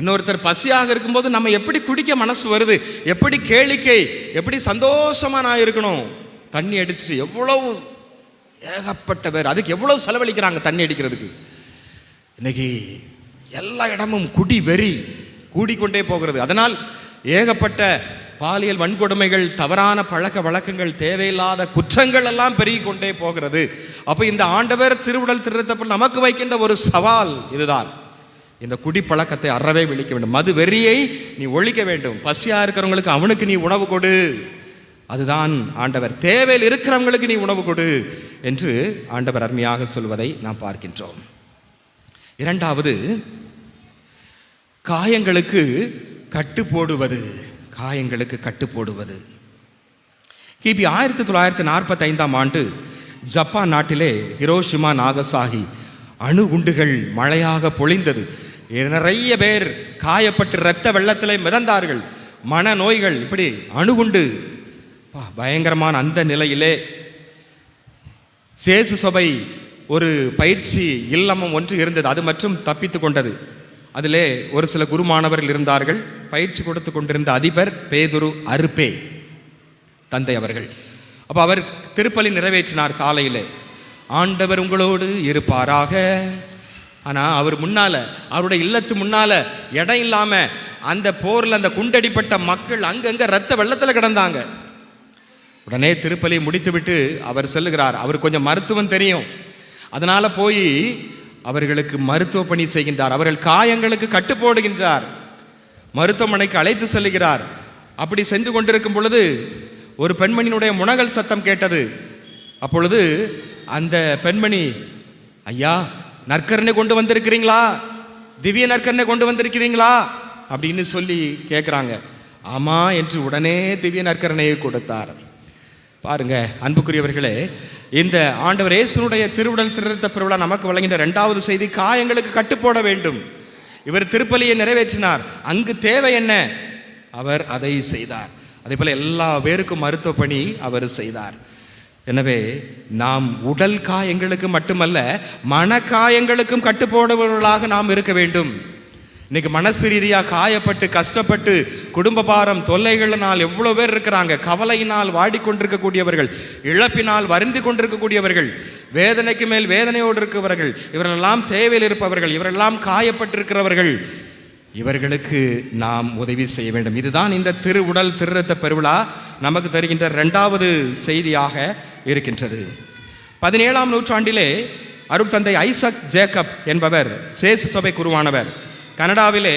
இன்னொருத்தர் பசியாக இருக்கும்போது நம்ம எப்படி குடிக்க மனசு வருது, எப்படி கேளிக்கை, எப்படி சந்தோஷமா நான் இருக்கணும். தண்ணி அடிச்சுட்டு எவ்வளவு ஏகப்பட்ட பேர் அதுக்கு எவ்வளவு செலவழிக்கிறாங்க தண்ணி அடிக்கிறதுக்கு. இன்னைக்கு எல்லா இடமும் குடி வெறி கூடிக்கொண்டே போகிறது. அதனால் ஏகப்பட்ட பாலியல் வன்கொடுமைகள், தவறான பழக்க வழக்கங்கள், தேவையில்லாத குற்றங்கள் எல்லாம் பெருகி கொண்டே போகிறது. அப்போ இந்த ஆண்டவர் திருவுடல் திருத்தப்ப நமக்கு வைக்கின்ற ஒரு சவால் இதுதான். இந்த குடிப்பழக்கத்தை அறவே விழிக்க வேண்டும். மது வெறியை நீ ஒழிக்க வேண்டும். பசியா இருக்கிறவங்களுக்கு அவனுக்கு நீ உணவு கொடு. அதுதான் ஆண்டவர். தேவையில் இருக்கிறவங்களுக்கு நீ உணவு கொடு என்று ஆண்டவர் அருமையாக சொல்வதை நாம் பார்க்கின்றோம். இரண்டாவது, காயங்களுக்கு கட்டு போடுவது. காயங்களுக்கு கட்டு போடுவது. கிபி 1945ஆம் ஆண்டு ஜப்பான் நாட்டிலே ஹிரோஷிமா நாகசாகி அணுகுண்டுகள் மழையாக பொழிந்தது. நிறைய பேர் காயப்பட்டு இரத்த வெள்ளத்திலே மிதந்தார்கள். மனநோய்கள், இப்படி அணுகுண்டு பயங்கரமான அந்த நிலையிலே சேசு சபை ஒரு பயிற்சி இல்லமும் ஒன்று இருந்தது. அது மற்றும் தப்பித்து கொண்டது. அதிலே ஒரு சில குருமானவர்கள் இருந்தார்கள். பயிற்சி கொடுத்து கொண்டிருந்த அதிபர் பேதுரு அருப்பே தந்தை அவர்கள். அப்போ அவர் திருப்பலி நிறைவேற்றினார் காலையில். ஆண்டவர் உங்களோடு இருப்பாராக. ஆனால் அவர் முன்னால், அவருடைய இல்லத்து முன்னால் இடம் இல்லாமல் அந்த போரில் அந்த குண்டடிப்பட்ட மக்கள் அங்கங்கே ரத்த வெள்ளத்தில் கிடந்தாங்க. உடனே திருப்பலி முடித்துவிட்டு அவர் சொல்லுகிறார். அவர் கொஞ்சம் மருத்துவம் தெரியும், அதனால் போய் அவர்களுக்கு மருத்துவ பணி செய்கின்றார். அவர்கள் காயங்களுக்கு கட்டு போடுகின்றார். மருத்துவமனைக்கு அழைத்து செல்கிறார். அப்படி சென்று கொண்டிருக்கும் பொழுது ஒரு பெண்மணியினுடைய முனகல் சத்தம் கேட்டது. அப்பொழுது அந்த பெண்மணி, ஐயா நற்கருணை கொண்டு வந்திருக்கிறீங்களா, திவ்ய நற்கருணை கொண்டு வந்திருக்கிறீங்களா அப்படின்னு சொல்லி கேட்குறாங்க. ஆமாம் என்று உடனே திவ்ய நற்கருணையை கொடுத்தார். பாருங்க அன்புக்குரியவர்களே, இந்த ஆண்டவர் இயேசுனுடைய திருவுடல் திருத்த பெருவிழா நமக்கு வழங்கின இரண்டாவது செய்தி, காயங்களுக்கு கட்டுப்போட வேண்டும். இவர் திருப்பலியை நிறைவேற்றினார். அங்கு தேவை என்ன, அவர் அதை செய்தார். அதே போல எல்லா பேருக்கும் மருத்துவ பணி அவர் செய்தார். எனவே நாம் உடல் காயங்களுக்கு மட்டுமல்ல, மன காயங்களுக்கும் கட்டுப்போடுபவர்களாக நாம் இருக்க வேண்டும். இன்னைக்கு மனசு ரீதியாக காயப்பட்டு கஷ்டப்பட்டு குடும்ப பாரம் தொல்லைகளினால் எவ்வளோ பேர் இருக்கிறாங்க. கவலையினால் வாடிக்கொண்டிருக்கக்கூடியவர்கள், இழப்பினால் வருந்தி கொண்டிருக்கக்கூடியவர்கள், வேதனைக்கு மேல் வேதனையோடு இருக்கிறவர்கள், இவரெல்லாம் தேவையில் இருப்பவர்கள், இவரெல்லாம் காயப்பட்டிருக்கிறவர்கள், இவர்களுக்கு நாம் உதவி செய்ய வேண்டும். இதுதான் இந்த திருவுடல் திருரத்த பெருவிழா நமக்கு தருகின்ற இரண்டாவது செய்தியாக இருக்கின்றது. 17ஆம் நூற்றாண்டிலே அருட்தந்தை ஐசக் ஜேக்கப் என்பவர் சேசு சபை குருவானவர். கனடாவிலே